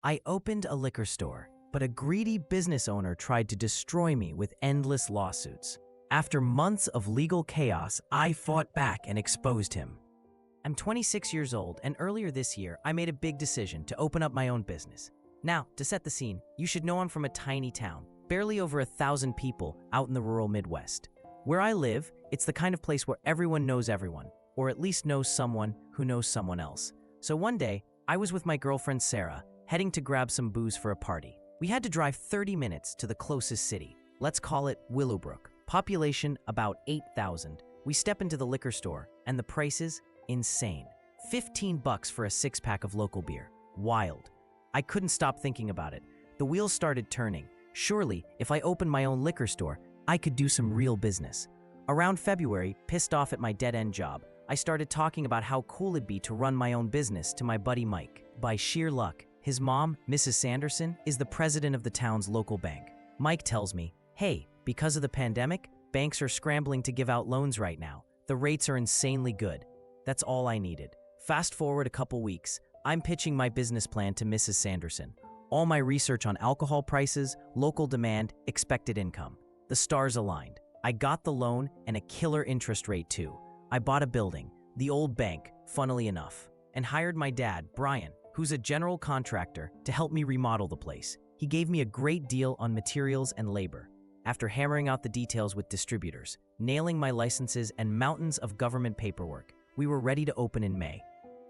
I opened a liquor store, but a greedy business owner tried to destroy me with endless lawsuits. After months of legal chaos, I fought back and exposed him. I'm 26 years old, and earlier this year, I made a big decision to open up my own business. Now, to set the scene, you should know I'm from a tiny town, barely over 1,000 people out in the rural Midwest. Where I live, it's the kind of place where everyone knows everyone, or at least knows someone who knows someone else. So one day, I was with my girlfriend Sarah, heading to grab some booze for a party. We had to drive 30 minutes to the closest city. Let's call it Willowbrook. Population about 8,000. We step into the liquor store, and the prices, insane. $15 for a six-pack of local beer. Wild. I couldn't stop thinking about it. The wheels started turning. Surely, if I opened my own liquor store, I could do some real business. Around February, pissed off at my dead-end job, I started talking about how cool it'd be to run my own business to my buddy Mike. By sheer luck, his mom, Mrs. Sanderson, is the president of the town's local bank. Mike tells me, hey, because of the pandemic, banks are scrambling to give out loans right now. The rates are insanely good. That's all I needed. Fast forward a couple weeks, I'm pitching my business plan to Mrs. Sanderson. All my research on alcohol prices, local demand, expected income. The stars aligned. I got the loan and a killer interest rate too. I bought a building, the old bank, funnily enough, and hired my dad, Brian, who's a general contractor, to help me remodel the place. He gave me a great deal on materials and labor. After hammering out the details with distributors, nailing my licenses and mountains of government paperwork, we were ready to open in May.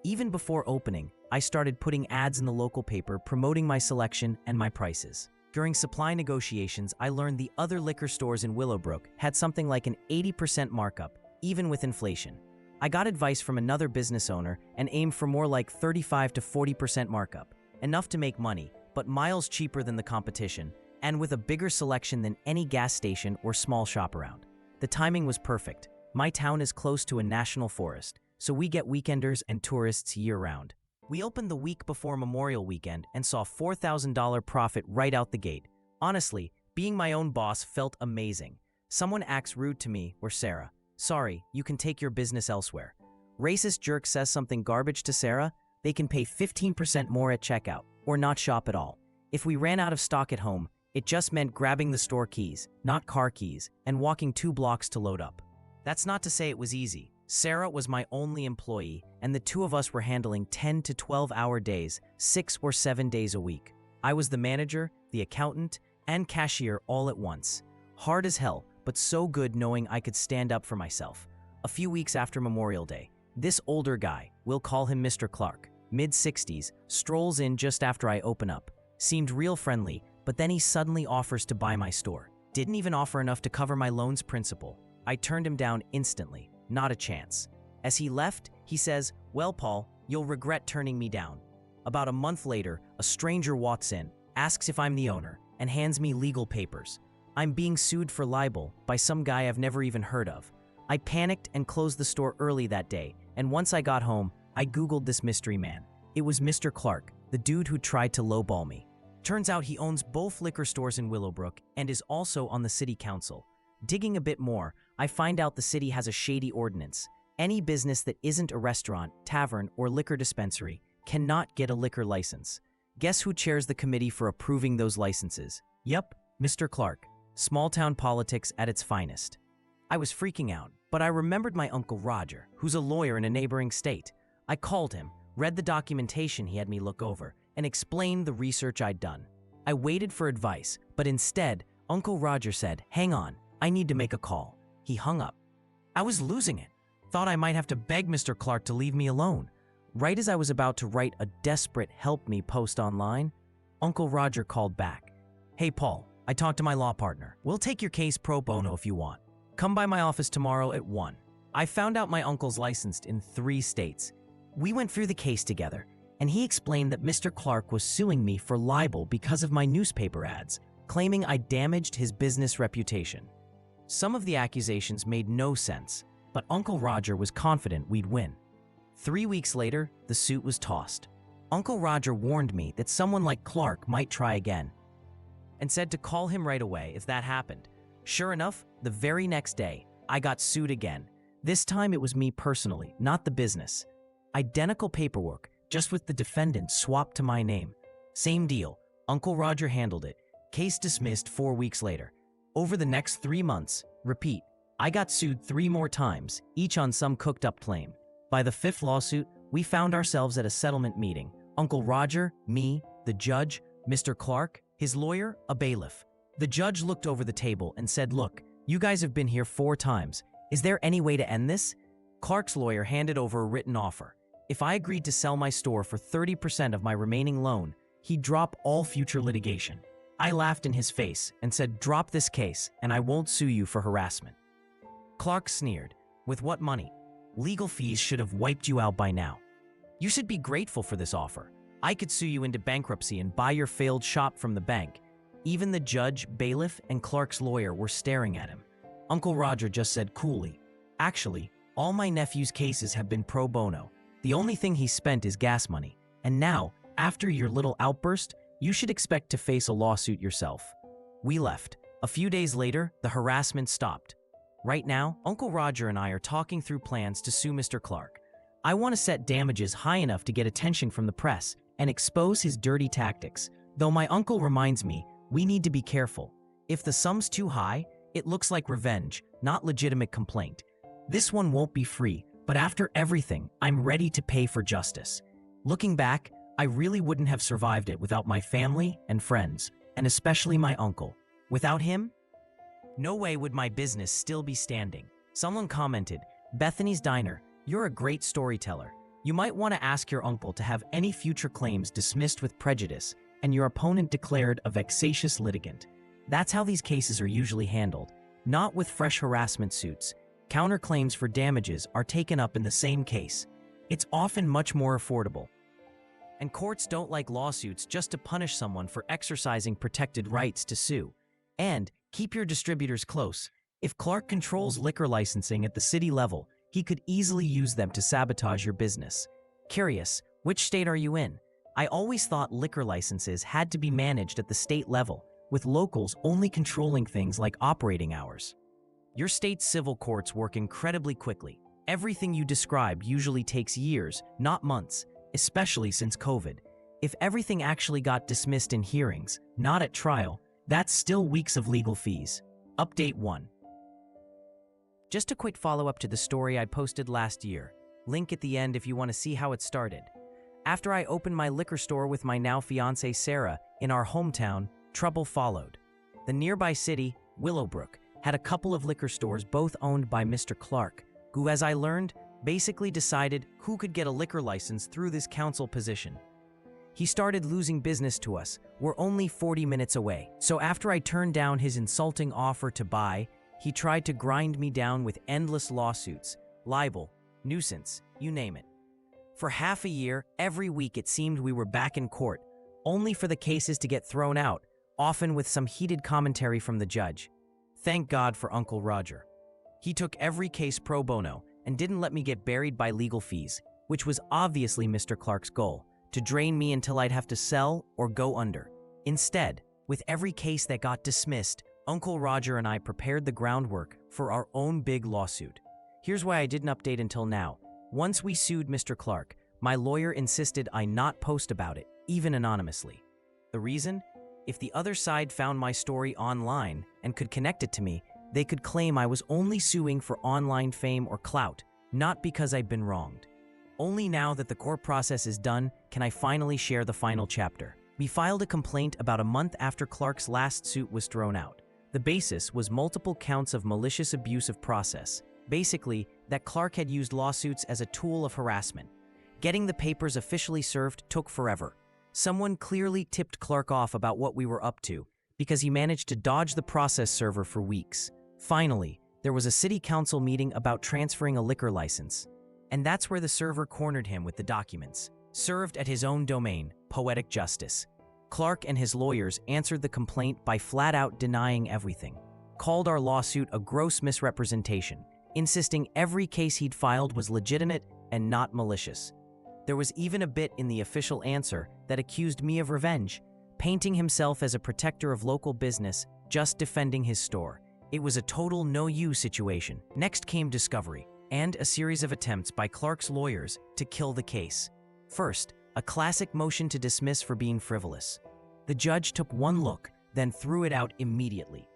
Even before opening, I started putting ads in the local paper promoting my selection and my prices. During supply negotiations, I learned the other liquor stores in Willowbrook had something like an 80% markup, even with inflation. I got advice from another business owner and aimed for more like 35 to 40% markup, enough to make money, but miles cheaper than the competition, and with a bigger selection than any gas station or small shop around. The timing was perfect. My town is close to a national forest, so we get weekenders and tourists year-round. We opened the week before Memorial Weekend and saw $4,000 profit right out the gate. Honestly, being my own boss felt amazing. Someone acts rude to me or Sarah. Sorry, you can take your business elsewhere. Racist jerk says something garbage to Sarah, they can pay 15% more at checkout, or not shop at all. If we ran out of stock at home, it just meant grabbing the store keys, not car keys, and walking 2 blocks to load up. That's not to say it was easy. Sarah was my only employee, and the two of us were handling 10 to 12-hour days, 6 or 7 days a week. I was the manager, the accountant, and cashier all at once. Hard as hell, but so good knowing I could stand up for myself. A few weeks after Memorial Day, this older guy, we'll call him Mr. Clark, mid-60s, strolls in just after I open up. Seemed real friendly, but then he suddenly offers to buy my store. Didn't even offer enough to cover my loan's principal. I turned him down instantly. Not a chance. As he left, he says, "Well, Paul, you'll regret turning me down." About a month later, a stranger walks in, asks if I'm the owner, and hands me legal papers. I'm being sued for libel by some guy I've never even heard of. I panicked and closed the store early that day, and once I got home, I Googled this mystery man. It was Mr. Clark, the dude who tried to lowball me. Turns out he owns both liquor stores in Willowbrook and is also on the city council. Digging a bit more, I find out the city has a shady ordinance. Any business that isn't a restaurant, tavern, or liquor dispensary cannot get a liquor license. Guess who chairs the committee for approving those licenses? Yep, Mr. Clark. Small-town politics at its finest. I was freaking out, but I remembered my Uncle Roger, who's a lawyer in a neighboring state. I called him, read the documentation he had me look over, and explained the research I'd done. I waited for advice, but instead, Uncle Roger said, "Hang on, I need to make a call." He hung up. I was losing it. Thought I might have to beg Mr. Clark to leave me alone. Right as I was about to write a desperate help me post online, Uncle Roger called back. "Hey Paul, I talked to my law partner. We'll take your case pro bono if you want. Come by my office tomorrow at 1. I found out my uncle's licensed in 3 states. We went through the case together, and he explained that Mr. Clark was suing me for libel because of my newspaper ads, claiming I damaged his business reputation. Some of the accusations made no sense, but Uncle Roger was confident we'd win. 3 weeks later, the suit was tossed. Uncle Roger warned me that someone like Clark might try again, and said to call him right away if that happened. Sure enough, the very next day, I got sued again. This time it was me personally, not the business. Identical paperwork, just with the defendant swapped to my name. Same deal. Uncle Roger handled it. Case dismissed 4 weeks later. Over the next 3 months, repeat, I got sued 3 more times, each on some cooked-up claim. By the 5th lawsuit, we found ourselves at a settlement meeting. Uncle Roger, me, the judge, Mr. Clark, his lawyer, a bailiff. The judge looked over the table and said, "Look, you guys have been here 4 times. Is there any way to end this?" Clark's lawyer handed over a written offer. If I agreed to sell my store for 30% of my remaining loan, he'd drop all future litigation. I laughed in his face and said, "Drop this case, and I won't sue you for harassment." Clark sneered, "With what money? Legal fees should have wiped you out by now. You should be grateful for this offer. I could sue you into bankruptcy and buy your failed shop from the bank." Even the judge, bailiff, and Clark's lawyer were staring at him. Uncle Roger just said coolly, "Actually, all my nephew's cases have been pro bono. The only thing he spent is gas money. And now, after your little outburst, you should expect to face a lawsuit yourself." We left. A few days later, the harassment stopped. Right now, Uncle Roger and I are talking through plans to sue Mr. Clark. I want to set damages high enough to get attention from the press and expose his dirty tactics, though my uncle reminds me we need to be careful. If the sum's too high, it looks like revenge, not legitimate complaint. This one won't be free, but after everything, I'm ready to pay for justice. Looking back, I really wouldn't have survived it without my family and friends, and especially my uncle. Without him, no way would my business still be standing. Someone commented, "Bethany's Diner, you're a great storyteller. You might want to ask your uncle to have any future claims dismissed with prejudice and your opponent declared a vexatious litigant." That's how these cases are usually handled, not with fresh harassment suits. Counterclaims for damages are taken up in the same case. It's often much more affordable. And courts don't like lawsuits just to punish someone for exercising protected rights to sue. And keep your distributors close. If Clark controls liquor licensing at the city level, he could easily use them to sabotage your business. Curious, which state are you in? I always thought liquor licenses had to be managed at the state level, with locals only controlling things like operating hours. Your state's civil courts work incredibly quickly. Everything you described usually takes years, not months, especially since COVID. If everything actually got dismissed in hearings, not at trial, that's still weeks of legal fees. Update 1. Just a quick follow-up to the story I posted last year. Link at the end if you want to see how it started. After I opened my liquor store with my now fiancée Sarah in our hometown, trouble followed. The nearby city, Willowbrook, had a couple of liquor stores both owned by Mr. Clark, who, as I learned, basically decided who could get a liquor license through this council position. He started losing business to us. We're only 40 minutes away. So after I turned down his insulting offer to buy, he tried to grind me down with endless lawsuits, libel, nuisance, you name it. For half a year, every week it seemed we were back in court, only for the cases to get thrown out, often with some heated commentary from the judge. Thank God for Uncle Roger. He took every case pro bono and didn't let me get buried by legal fees, which was obviously Mr. Clark's goal, to drain me until I'd have to sell or go under. Instead, with every case that got dismissed, Uncle Roger and I prepared the groundwork for our own big lawsuit. Here's why I didn't update until now. Once we sued Mr. Clark, my lawyer insisted I not post about it, even anonymously. The reason? If the other side found my story online and could connect it to me, they could claim I was only suing for online fame or clout, not because I'd been wronged. Only now that the court process is done can I finally share the final chapter. We filed a complaint about a month after Clark's last suit was thrown out. The basis was multiple counts of malicious abuse of process. Basically, that Clark had used lawsuits as a tool of harassment. Getting the papers officially served took forever. Someone clearly tipped Clark off about what we were up to, because he managed to dodge the process server for weeks. Finally, there was a city council meeting about transferring a liquor license. And that's where the server cornered him with the documents. Served at his own domain, Poetic Justice. Clark and his lawyers answered the complaint by flat-out denying everything. Called our lawsuit a gross misrepresentation, insisting every case he'd filed was legitimate and not malicious. There was even a bit in the official answer that accused me of revenge, painting himself as a protector of local business, just defending his store. It was a total no-you situation. Next came discovery, and a series of attempts by Clark's lawyers to kill the case. First, a classic motion to dismiss for being frivolous. The judge took one look, then threw it out immediately.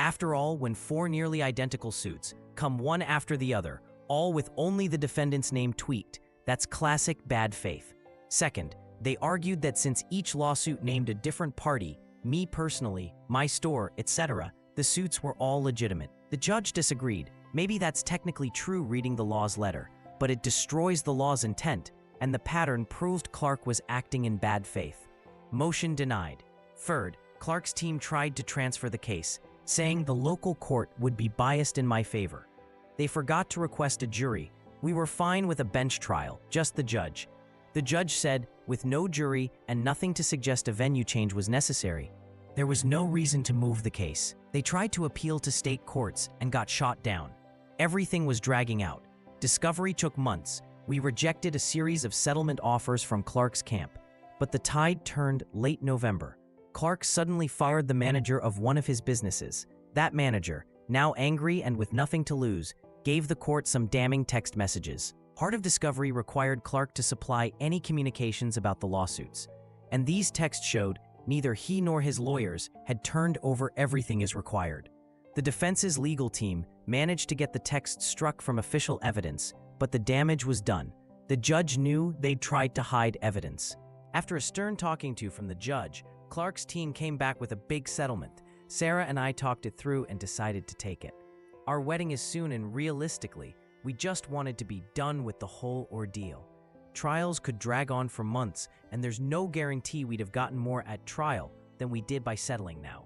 After all, when four nearly identical suits come one after the other, all with only the defendant's name tweaked, that's classic bad faith. Second, they argued that since each lawsuit named a different party, me personally, my store, etc., the suits were all legitimate. The judge disagreed. Maybe that's technically true reading the law's letter, but it destroys the law's intent, and the pattern proved Clark was acting in bad faith. Motion denied. Third, Clark's team tried to transfer the case, saying the local court would be biased in my favor. They forgot to request a jury. We were fine with a bench trial, just the judge. The judge said, with no jury and nothing to suggest a venue change was necessary, there was no reason to move the case. They tried to appeal to state courts and got shot down. Everything was dragging out. Discovery took months. We rejected a series of settlement offers from Clark's camp. But the tide turned late November. Clark suddenly fired the manager of one of his businesses. That manager, now angry and with nothing to lose, gave the court some damning text messages. Part of discovery required Clark to supply any communications about the lawsuits. And these texts showed neither he nor his lawyers had turned over everything as required. The defense's legal team managed to get the text struck from official evidence, but the damage was done. The judge knew they'd tried to hide evidence. After a stern talking to from the judge, Clark's team came back with a big settlement. Sarah and I talked it through and decided to take it. Our wedding is soon, and realistically, we just wanted to be done with the whole ordeal. Trials could drag on for months, and there's no guarantee we'd have gotten more at trial than we did by settling now.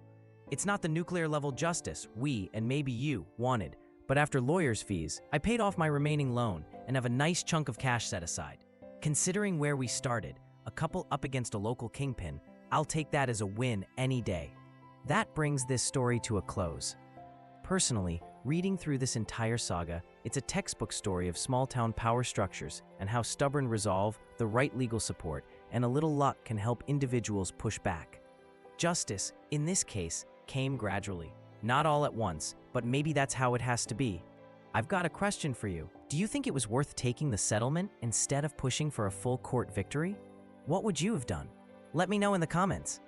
It's not the nuclear-level justice we, and maybe you, wanted, but after lawyers' fees, I paid off my remaining loan and have a nice chunk of cash set aside. Considering where we started, a couple up against a local kingpin, I'll take that as a win any day. That brings this story to a close. Personally, reading through this entire saga, it's a textbook story of small-town power structures and how stubborn resolve, the right legal support, and a little luck can help individuals push back. Justice, in this case, came gradually. Not all at once, but maybe that's how it has to be. I've got a question for you. Do you think it was worth taking the settlement instead of pushing for a full court victory? What would you have done? Let me know in the comments.